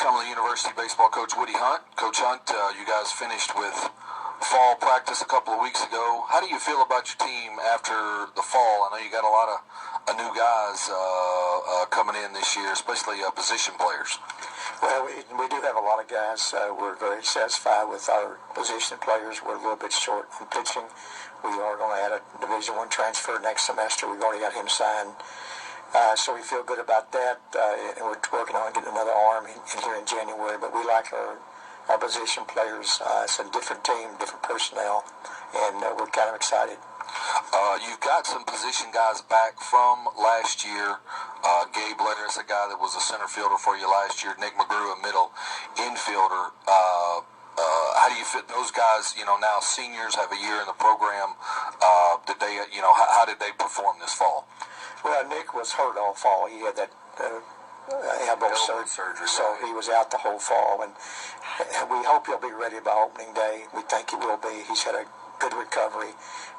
Cumberland University baseball coach Woody Hunt. Coach Hunt, you guys finished with fall practice a couple of weeks ago. How do you feel about your team after the fall? I know you got a lot of new guys coming in this year, especially position players. Well, we do have a lot of guys. We're very satisfied with our position players. We're a little bit short on pitching. We are going to add a Division I transfer next semester. We've already got him signed. So we feel good about that. And we're working on getting another arm in here in January. But we like our position players. It's a different team, different personnel, and we're kind of excited. You've got some position guys back from last year. Gabe Letter is a guy that was a center fielder for you last year. Nick McGrew, a middle infielder. How do you fit those guys? You know, now seniors have a year in the program. Did they? You know, how did they perform this fall? Well, Nick was hurt all fall. He had that elbow surgery, so he was out the whole fall. And we hope he'll be ready by opening day. We think he will be. He's had a good recovery,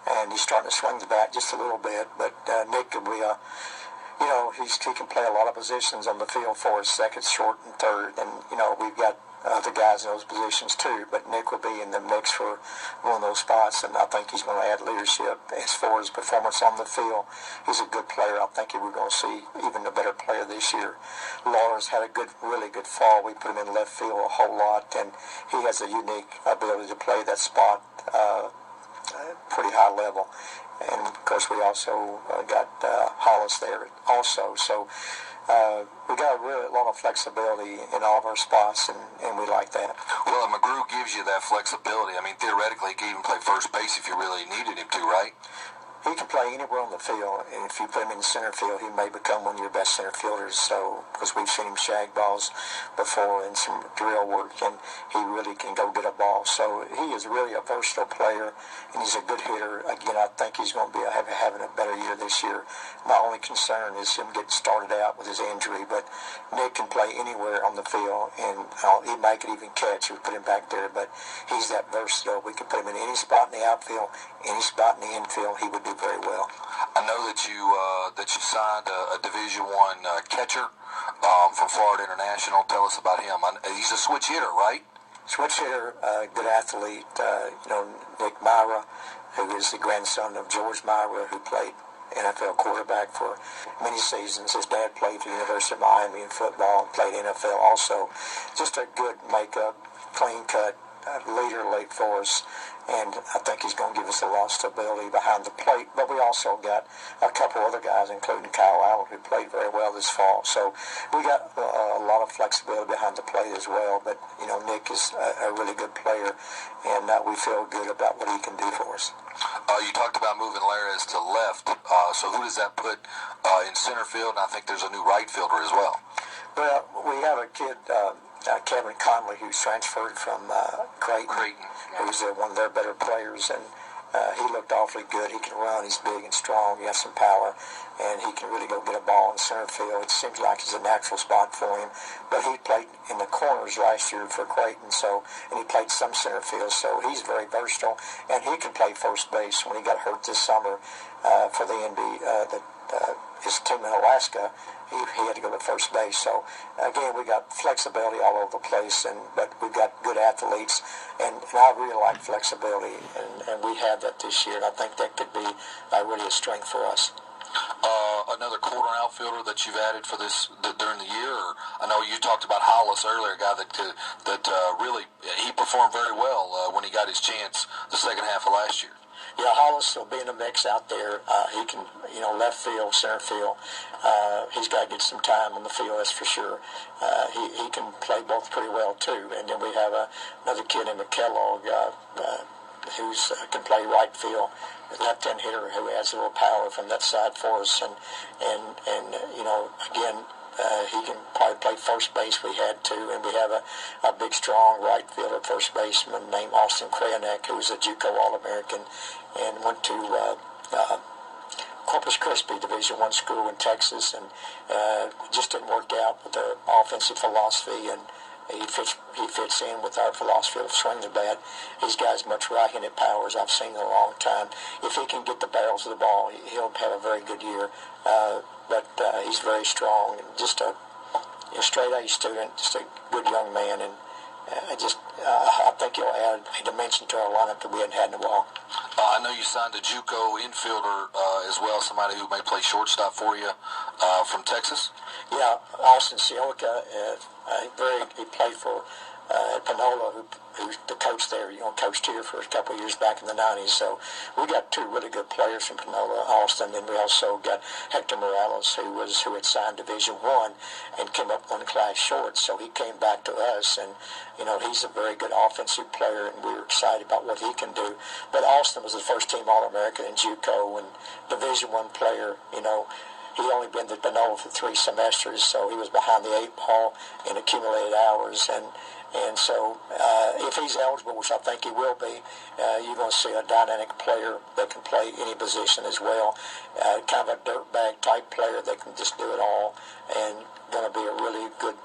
and he's starting to swing the bat just a little bit. But Nick will be he can play a lot of positions on the field for us, second, short, and third. And, we've got other guys in those positions too, but Nick will be in the mix for one of those spots, and I think he's going to add leadership. As far as performance on the field, he's a good player. I think we're going to see even a better player this year. Laura's had a really good fall. We put him in left field a whole lot, and he has a unique ability to play that spot pretty high level. And, of course, we also got Hollis there also. So we got a lot of flexibility in all of our spots, and we like that. Well, McGrew gives you that flexibility. I mean, theoretically, he could even play first base if you really needed him to, right? He can play anywhere on the field, and if you put him in center field, he may become one of your best center fielders. So, because we've seen him shag balls before in some drill work, and he really can go get a ball. So he is really a versatile player, and he's a good hitter. Again, I think he's going to be having a better year this year. My only concern is him getting started out with his injury, but Nick can play anywhere on the field, and he might could even catch if we put him back there. But he's that versatile. We can put him in any spot in the outfield, any spot in the infield. He would do very well. I know that you signed a Division I catcher from Florida International. Tell us about him. He's a switch hitter, right? Switch hitter, good athlete. Nick Myra, who is the grandson of George Myra, who played NFL quarterback for many seasons. His dad played for the University of Miami in football and played NFL also. Just a good makeup, clean cut leader late for us, and I think he's going to give us a lot of stability behind the plate. But we also got a couple other guys, including Kyle Allen, who played very well this fall. So we got a lot of flexibility behind the plate as well. But Nick is a really good player, and we feel good about what he can do for us. You talked about moving Lares to left. So who does that put in center field? And I think there's a new right fielder as well. Well, we have a kid, Kevin Conley, who's transferred from Creighton, who's one of their better players, and he looked awfully good. He can run, he's big and strong, he has some power, and he can really go get a ball in center field. It seems like it's a natural spot for him, but he played in the corners last year for Creighton, and he played some center field, so he's very versatile, and he can play first base. When he got hurt this summer for the his team in Alaska, he had to go to first base. So, again, we got flexibility all over the place, but we've got good athletes, and I really like flexibility, and we have that this year, and I think that could be really a strength for us. Another corner outfielder that you've added for during the year? Or I know you talked about Hollis earlier, a guy that really he performed very well when he got his chance the second half of last year. Yeah, Hollis will be in the mix out there. He can, left field, center field. He's got to get some time on the field, that's for sure. He can play both pretty well, too. And then we have another kid in McKellogg who can play right field, a left-hand hitter who has a little power from that side for us. And again, he can probably play first base. We had to, and we have a big, strong right fielder, first baseman named Austin Krayanek, who's a JUCO All-American and went to Corpus Christi Division I school in Texas, and just didn't work out with the offensive philosophy, and he fits in with our philosophy of swing the bat. He's got as much right-handed power as I've seen in a long time. If he can get the barrels of the ball, he'll have a very good year. But he's very strong and just a a straight A student, just a good young man, and I think he'll add a dimension to our lineup that we hadn't had in a while. I know you signed a JUCO infielder as well, somebody who may play shortstop for you from Texas. Yeah, Austin Sioka, he played for Panola, who's the coach there, coached here for a couple of years back in the 90s. So we got two really good players from Panola, Austin, and we also got Hector Morales, who had signed Division I and came up one class short. So he came back to us, and he's a very good offensive player, and we were excited about what he can do. But Austin was the first team All-American in JUCO and Division I player. He'd only been to Panola for 3 semesters, so he was behind the 8 ball in accumulated hours. And so if he's eligible, which I think he will be, you're going to see a dynamic player that can play any position as well. Kind of a dirtbag type player that can just do it all, and going to be a really good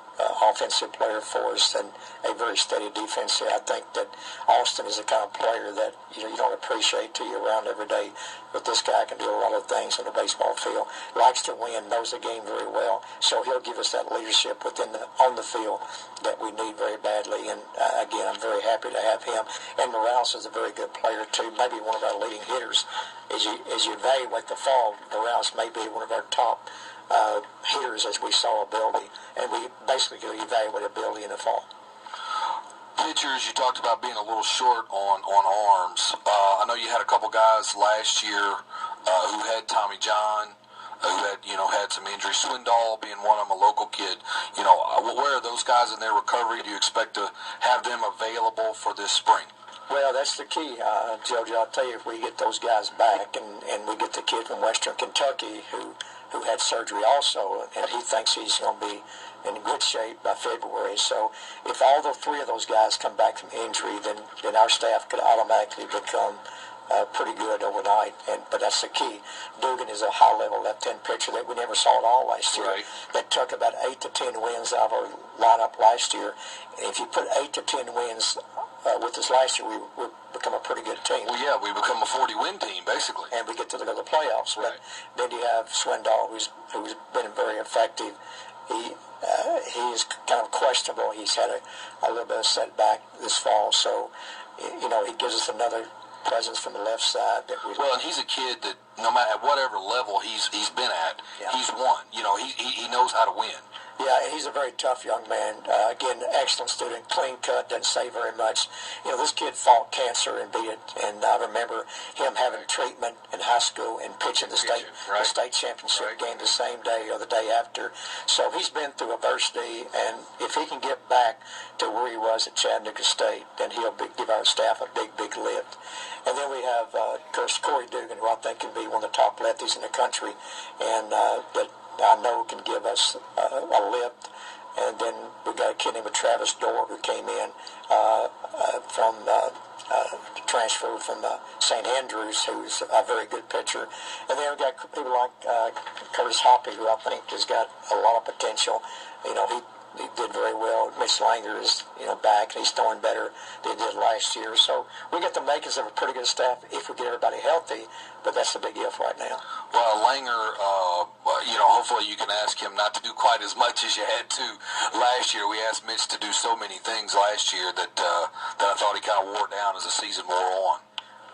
offensive player for us, and a very steady defense. I think that Austin is the kind of player that you don't appreciate till you're around every day, but this guy can do a lot of things on the baseball field. Likes to win, knows the game very well, so he'll give us that leadership on the field that we need very badly. And again, I'm very happy to have him. And Morales is a very good player too, maybe one of our leading hitters. As you evaluate the fall, Morales may be one of our top hitters as we saw ability, and we basically evaluate ability in the fall. Pitchers, you talked about being a little short on arms. I know you had a couple guys last year who had Tommy John, who had some injuries. Swindoll being one of them, a local kid. Where are those guys in their recovery? Do you expect to have them available for this spring? Well, that's the key, Jojo. I'll tell you, if we get those guys back, and we get the kid from Western Kentucky who had surgery also, and he thinks he's going to be in good shape by February. So if all the 3 of those guys come back from injury, then our staff could automatically become pretty good overnight. But that's the key. Dugan is a high-level left-hand pitcher that we never saw at all last year. Right. That took about 8 to 10 wins out of our lineup last year. And if you put 8 to 10 wins with us last year, we become a pretty good team. Well, yeah, we become a 40-win team, basically. And we get to the playoffs. Right. But then you have Swindoll, who's been very effective. He is kind of questionable. He's had a little bit of setback this fall. So, he gives us another presence from the left side. Well, and he's a kid that no matter at whatever level he's been at, he's won. He knows how to win. Yeah, and he's a very tough young man. Again, excellent student, clean cut, doesn't say very much. This kid fought cancer and beat it, and I remember him having treatment in high school and pitching the state championship game the same day or the day after. So he's been through adversity, and if he can get back to where he was at Chattanooga State, then he'll give our staff a big, big lift. And then we have, of course, Corey Dugan, who I think can be one of the top lefties in the country, and that I know can give us a lift. And then we got a kid named Travis Dorr who came in from transfer from St. Andrews, who's a very good pitcher. And then we got people like Curtis Hoppy, who I think has got a lot of potential. He did very well. Mitch Langer is back, and he's throwing better than he did last year. So we get the makings of a pretty good staff if we get everybody healthy, but that's the big if right now. Well, Langer, hopefully you can ask him not to do quite as much as you had to last year. We asked Mitch to do so many things last year that I thought he kind of wore down as the season wore on.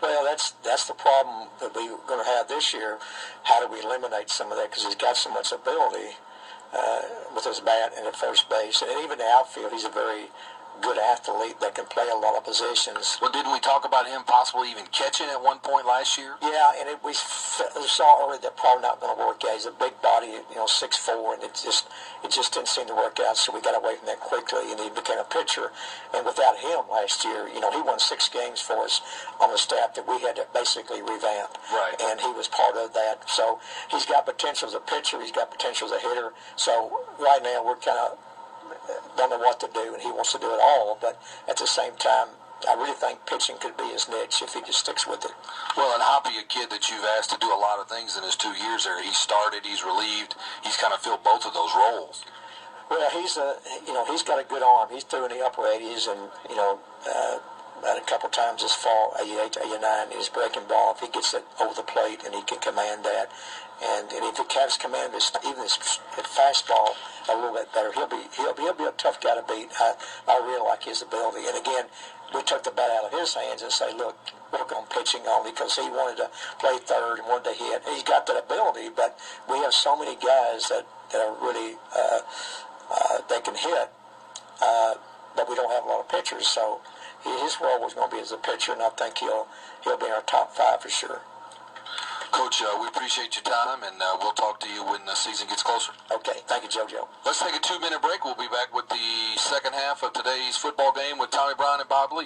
Well, that's the problem that we're going to have this year. How do we eliminate some of that? Because he's got so much ability with his bat and at first base. And even the outfield, he's a very good athlete that can play a lot of positions. Well, didn't we talk about him possibly even catching at one point last year? Yeah, and we saw early that probably not going to work out. He's a big body, 6'4", and it just didn't seem to work out, so we got away from that quickly, and he became a pitcher. And without him last year, he won 6 games for us on the staff that we had to basically revamp. Right. And he was part of that. So he's got potential as a pitcher. He's got potential as a hitter. So right now we're kind of don't know what to do, and he wants to do it all, but at the same time, I really think pitching could be his niche if he just sticks with it. Well, and Hoppy, a kid that you've asked to do a lot of things in his 2 years there. He started, he's relieved, he's kind of filled both of those roles. Well, he's got a good arm. He's through in the upper 80s, and about a couple times this fall, 88 to 89, his breaking ball. If he gets it over the plate, and he can command that, and if he has command of even his fastball, a little bit better. He'll be a tough guy to beat. I really like his ability. And again, we took the bat out of his hands and say, look, work on pitching only, because he wanted to play third and wanted to hit. He's got that ability, but we have so many guys that are really they can hit, but we don't have a lot of pitchers. So his role was going to be as a pitcher, and I think he'll be in our top 5 for sure. Coach, we appreciate your time, and we'll talk to you when the season gets closer. Okay, thank you, JoJo. Let's take a 2-minute break. We'll be back with the second half of today's football game with Tommy Brown and Bob Lee.